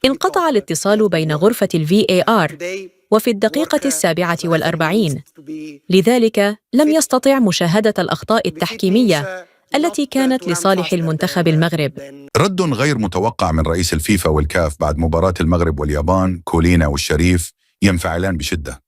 انقطع الاتصال بين غرفة ال VAR وفي الدقيقة 47، لذلك لم يستطع مشاهدة الأخطاء التحكيمية التي كانت لصالح المنتخب المغرب. رد غير متوقع من رئيس الفيفا والكاف بعد مباراة المغرب واليابان. كولينا والشريف ينفعلان بشدة.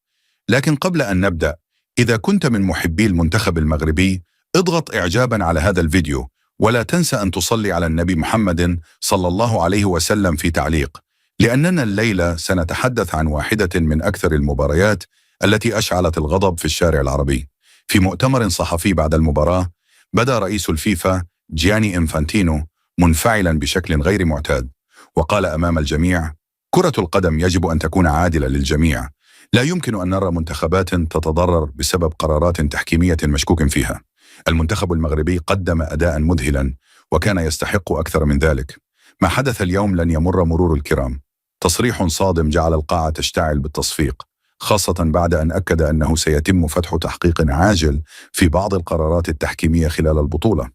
لكن قبل أن نبدأ، إذا كنت من محبي المنتخب المغربي، اضغط إعجاباً على هذا الفيديو، ولا تنسى أن تصلي على النبي محمد صلى الله عليه وسلم في تعليق، لأننا الليلة سنتحدث عن واحدة من أكثر المباريات التي أشعلت الغضب في الشارع العربي. في مؤتمر صحفي بعد المباراة، بدأ رئيس الفيفا جياني إنفانتينو منفعلاً بشكل غير معتاد، وقال أمام الجميع: كرة القدم يجب أن تكون عادلة للجميع، لا يمكن أن نرى منتخبات تتضرر بسبب قرارات تحكيمية مشكوك فيها. المنتخب المغربي قدم أداء مذهلا وكان يستحق أكثر من ذلك. ما حدث اليوم لن يمر مرور الكرام. تصريح صادم جعل القاعة تشتعل بالتصفيق، خاصة بعد أن أكد أنه سيتم فتح تحقيق عاجل في بعض القرارات التحكيمية خلال البطولة.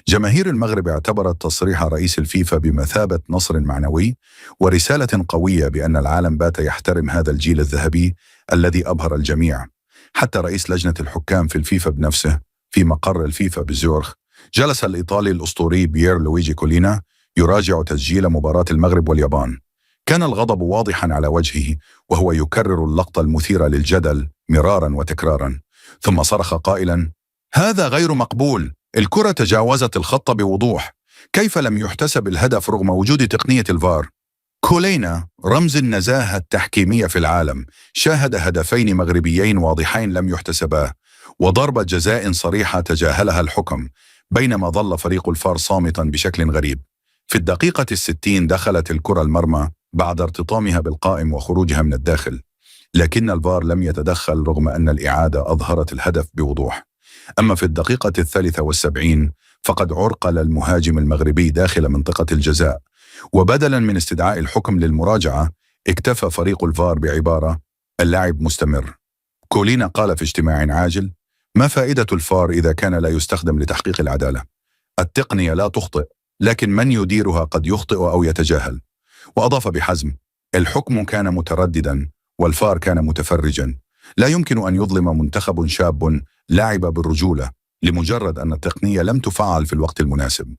جماهير المغرب اعتبرت تصريح رئيس الفيفا بمثابة نصر معنوي ورسالة قوية بأن العالم بات يحترم هذا الجيل الذهبي الذي أبهر الجميع. حتى رئيس لجنة الحكام في الفيفا بنفسه في مقر الفيفا بزيورخ جلس الإيطالي الأسطوري بيير لويجي كولينا يراجع تسجيل مباراة المغرب واليابان. كان الغضب واضحا على وجهه وهو يكرر اللقطة المثيرة للجدل مرارا وتكرارا، ثم صرخ قائلا: هذا غير مقبول، الكرة تجاوزت الخط بوضوح، كيف لم يحتسب الهدف رغم وجود تقنية الفار؟ كولينا رمز النزاهة التحكيمية في العالم شاهد هدفين مغربيين واضحين لم يحتسبا، وضربة جزاء صريحة تجاهلها الحكم، بينما ظل فريق الفار صامتا بشكل غريب. في الدقيقة 60 دخلت الكرة المرمى بعد ارتطامها بالقائم وخروجها من الداخل، لكن الفار لم يتدخل رغم أن الإعادة أظهرت الهدف بوضوح. أما في الدقيقة 73 فقد عرقل المهاجم المغربي داخل منطقة الجزاء، وبدلا من استدعاء الحكم للمراجعة اكتفى فريق الفار بعبارة: اللاعب مستمر. كولينا قال في اجتماع عاجل: ما فائدة الفار إذا كان لا يستخدم لتحقيق العدالة؟ التقنية لا تخطئ، لكن من يديرها قد يخطئ أو يتجاهل. وأضاف بحزم: الحكم كان مترددا والفار كان متفرجا، لا يمكن أن يظلم منتخب شاب لعب بالرجولة لمجرد أن التقنية لم تفعل في الوقت المناسب.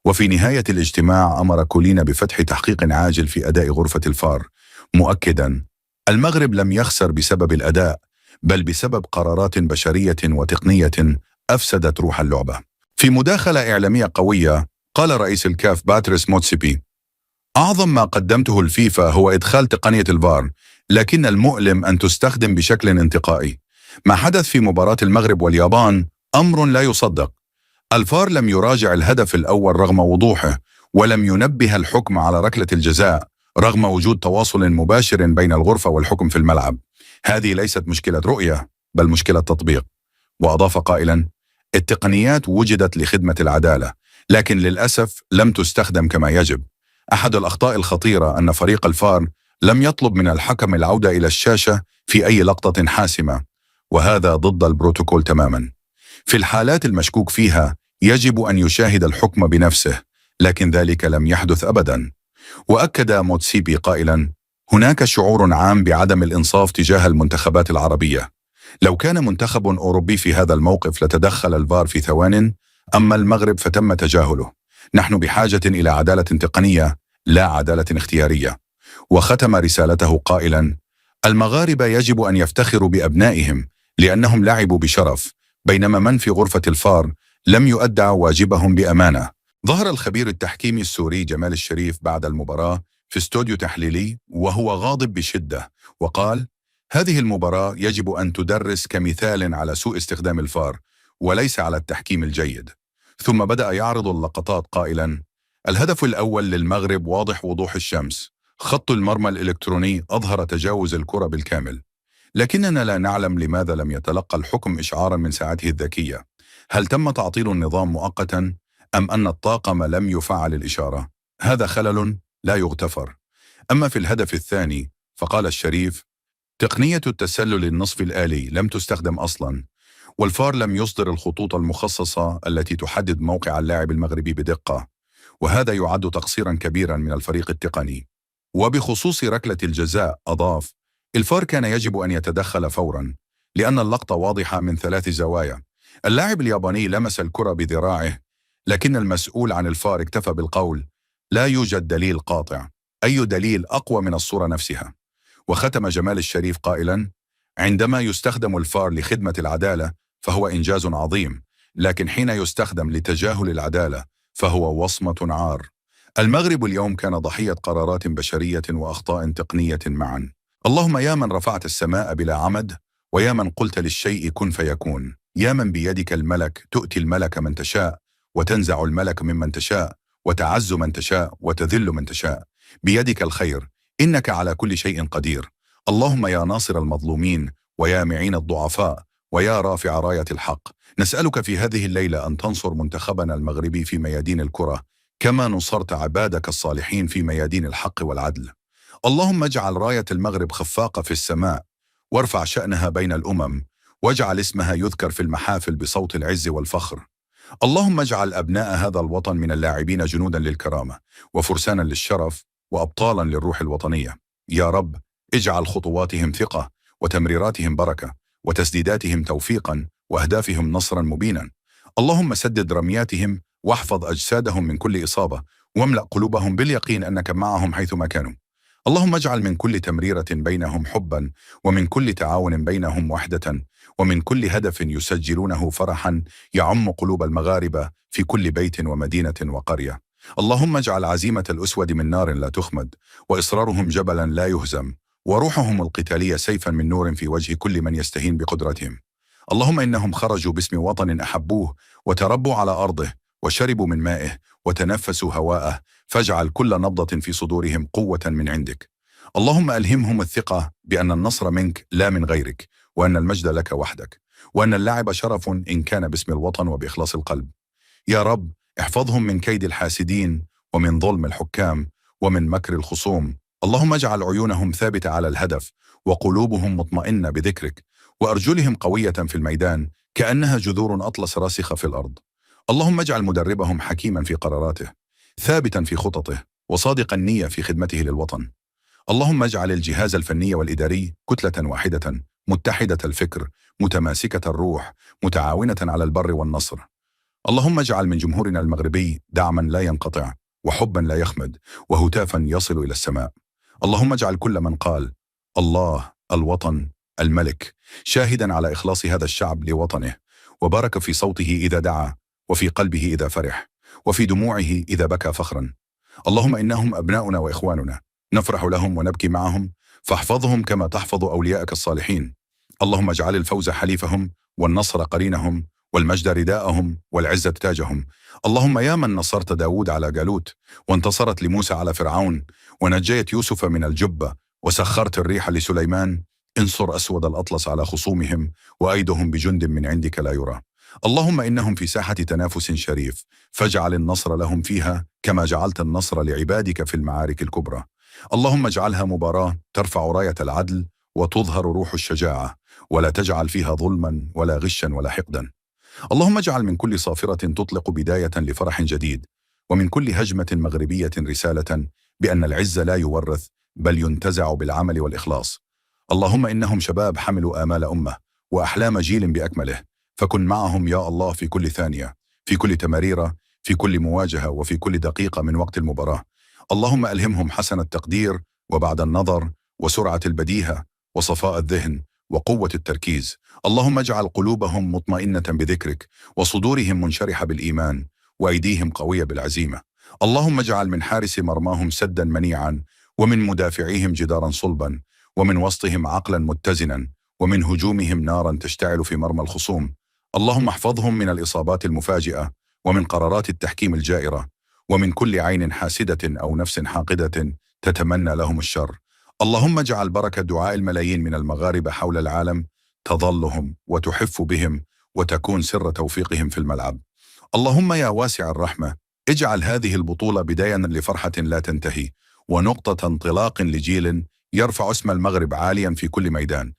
وفي نهاية الاجتماع أمر كولينا بفتح تحقيق عاجل في أداء غرفة الفار، مؤكدا: المغرب لم يخسر بسبب الأداء، بل بسبب قرارات بشرية وتقنية أفسدت روح اللعبة. في مداخلة إعلامية قوية قال رئيس الكاف باتريس موتسيبي: أعظم ما قدمته الفيفا هو إدخال تقنية الفار، لكن المؤلم أن تستخدم بشكل انتقائي. ما حدث في مباراة المغرب واليابان أمر لا يصدق. الفار لم يراجع الهدف الأول رغم وضوحه، ولم ينبه الحكم على ركلة الجزاء رغم وجود تواصل مباشر بين الغرفة والحكم في الملعب. هذه ليست مشكلة رؤية، بل مشكلة تطبيق. وأضاف قائلا: التقنيات وجدت لخدمة العدالة، لكن للأسف لم تستخدم كما يجب. أحد الأخطاء الخطيرة أن فريق الفار لم يطلب من الحكم العودة إلى الشاشة في أي لقطة حاسمة، وهذا ضد البروتوكول تماما. في الحالات المشكوك فيها يجب أن يشاهد الحكم بنفسه، لكن ذلك لم يحدث أبدا. وأكد موتسيبي قائلا: هناك شعور عام بعدم الإنصاف تجاه المنتخبات العربية. لو كان منتخب أوروبي في هذا الموقف لتدخل الفار في ثوان، أما المغرب فتم تجاهله. نحن بحاجة إلى عدالة تقنية، لا عدالة اختيارية. وختم رسالته قائلا: المغاربة يجب أن يفتخروا بأبنائهم لأنهم لعبوا بشرف، بينما من في غرفة الفار لم يؤدوا واجبهم بأمانة. ظهر الخبير التحكيمي السوري جمال الشريف بعد المباراة في استوديو تحليلي وهو غاضب بشدة، وقال: هذه المباراة يجب أن تدرس كمثال على سوء استخدام الفار وليس على التحكيم الجيد. ثم بدأ يعرض اللقطات قائلا: الهدف الأول للمغرب واضح وضوح الشمس، خط المرمى الإلكتروني أظهر تجاوز الكرة بالكامل، لكننا لا نعلم لماذا لم يتلقى الحكم إشعارا من ساعته الذكية. هل تم تعطيل النظام مؤقتا أم أن الطاقم لم يفعل الإشارة؟ هذا خلل لا يغتفر. أما في الهدف الثاني فقال الشريف: تقنية التسلل النصف الآلي لم تستخدم أصلا، والفار لم يصدر الخطوط المخصصة التي تحدد موقع اللاعب المغربي بدقة، وهذا يعد تقصيرا كبيرا من الفريق التقني. وبخصوص ركلة الجزاء أضاف: الفار كان يجب أن يتدخل فوراً، لأن اللقطة واضحة من 3 زوايا. اللاعب الياباني لمس الكرة بذراعه، لكن المسؤول عن الفار اكتفى بالقول: لا يوجد دليل قاطع. أي دليل أقوى من الصورة نفسها؟ وختم جمال الشريف قائلاً: عندما يستخدم الفار لخدمة العدالة فهو إنجاز عظيم، لكن حين يستخدم لتجاهل العدالة فهو وصمة عار. المغرب اليوم كان ضحية قرارات بشرية وأخطاء تقنية معا. اللهم يا من رفعت السماء بلا عمد، ويا من قلت للشيء كن فيكون، يا من بيدك الملك تؤتي الملك من تشاء، وتنزع الملك ممن تشاء، وتعز من تشاء، وتذل من تشاء. بيدك الخير، إنك على كل شيء قدير. اللهم يا ناصر المظلومين، ويا معين الضعفاء، ويا رافع راية الحق، نسألك في هذه الليلة أن تنصر منتخبنا المغربي في ميادين الكرة، كما نصرت عبادك الصالحين في ميادين الحق والعدل. اللهم اجعل راية المغرب خفاقة في السماء، وارفع شأنها بين الأمم، واجعل اسمها يذكر في المحافل بصوت العز والفخر. اللهم اجعل أبناء هذا الوطن من اللاعبين جنودا للكرامة، وفرسانا للشرف، وأبطالا للروح الوطنية. يا رب اجعل خطواتهم ثقة، وتمريراتهم بركة، وتسديداتهم توفيقا، وأهدافهم نصرا مبينا. اللهم سدد رمياتهم، واحفظ أجسادهم من كل إصابة، واملأ قلوبهم باليقين أنك معهم حيثما كانوا. اللهم اجعل من كل تمريرة بينهم حبا، ومن كل تعاون بينهم وحدة، ومن كل هدف يسجلونه فرحا يعم قلوب المغاربة في كل بيت ومدينة وقرية. اللهم اجعل عزيمة الأسود من نار لا تخمد، وإصرارهم جبلا لا يهزم، وروحهم القتالية سيفا من نور في وجه كل من يستهين بقدرتهم. اللهم إنهم خرجوا باسم وطن أحبوه، وتربوا على أرضه، وشربوا من مائه، وتنفسوا هواءه، فاجعل كل نبضة في صدورهم قوة من عندك. اللهم ألهمهم الثقة بأن النصر منك لا من غيرك، وأن المجد لك وحدك، وأن اللعب شرف إن كان باسم الوطن وبإخلاص القلب. يا رب احفظهم من كيد الحاسدين، ومن ظلم الحكام، ومن مكر الخصوم. اللهم اجعل عيونهم ثابتة على الهدف، وقلوبهم مطمئنة بذكرك، وأرجلهم قوية في الميدان كأنها جذور أطلس راسخة في الأرض. اللهم اجعل مدربهم حكيما في قراراته، ثابتا في خططه، وصادق النية في خدمته للوطن. اللهم اجعل الجهاز الفني والإداري كتلة واحدة، متحدة الفكر، متماسكة الروح، متعاونة على البر والنصر. اللهم اجعل من جمهورنا المغربي دعما لا ينقطع، وحبا لا يخمد، وهتافا يصل إلى السماء. اللهم اجعل كل من قال الله، الوطن، الملك شاهدا على إخلاص هذا الشعب لوطنه، وبارك في صوته إذا دعا، وفي قلبه إذا فرح، وفي دموعه إذا بكى فخرا. اللهم إنهم أبناؤنا وإخواننا، نفرح لهم ونبكي معهم، فاحفظهم كما تحفظ أولياءك الصالحين. اللهم اجعل الفوز حليفهم، والنصر قرينهم، والمجد رداءهم، والعزة تاجهم. اللهم يا من نصرت داود على جالوت، وانتصرت لموسى على فرعون، ونجيت يوسف من الجبة، وسخرت الريح لسليمان، انصر أسود الأطلس على خصومهم، وأيدهم بجند من عندك لا يرى. اللهم إنهم في ساحة تنافس شريف، فاجعل النصر لهم فيها كما جعلت النصر لعبادك في المعارك الكبرى. اللهم اجعلها مباراة ترفع راية العدل، وتظهر روح الشجاعة، ولا تجعل فيها ظلما ولا غشا ولا حقدا. اللهم اجعل من كل صافرة تطلق بداية لفرح جديد، ومن كل هجمة مغربية رسالة بأن العز لا يورث بل ينتزع بالعمل والإخلاص. اللهم إنهم شباب حملوا آمال أمة وأحلام جيل بأكمله، فكن معهم يا الله في كل ثانية، في كل تمريرة، في كل مواجهة، وفي كل دقيقة من وقت المباراة. اللهم ألهمهم حسن التقدير، وبعد النظر، وسرعة البديهة، وصفاء الذهن، وقوة التركيز. اللهم اجعل قلوبهم مطمئنة بذكرك، وصدورهم منشرحة بالإيمان، وأيديهم قوية بالعزيمة. اللهم اجعل من حارس مرماهم سدا منيعا، ومن مدافعيهم جدارا صلبا، ومن وسطهم عقلا متزنا، ومن هجومهم نارا تشتعل في مرمى الخصوم. اللهم احفظهم من الإصابات المفاجئة، ومن قرارات التحكيم الجائرة، ومن كل عين حاسدة أو نفس حاقدة تتمنى لهم الشر. اللهم اجعل بركة دعاء الملايين من المغاربة حول العالم تظلهم وتحف بهم، وتكون سر توفيقهم في الملعب. اللهم يا واسع الرحمة اجعل هذه البطولة بداية لفرحة لا تنتهي، ونقطة انطلاق لجيل يرفع اسم المغرب عاليا في كل ميدان.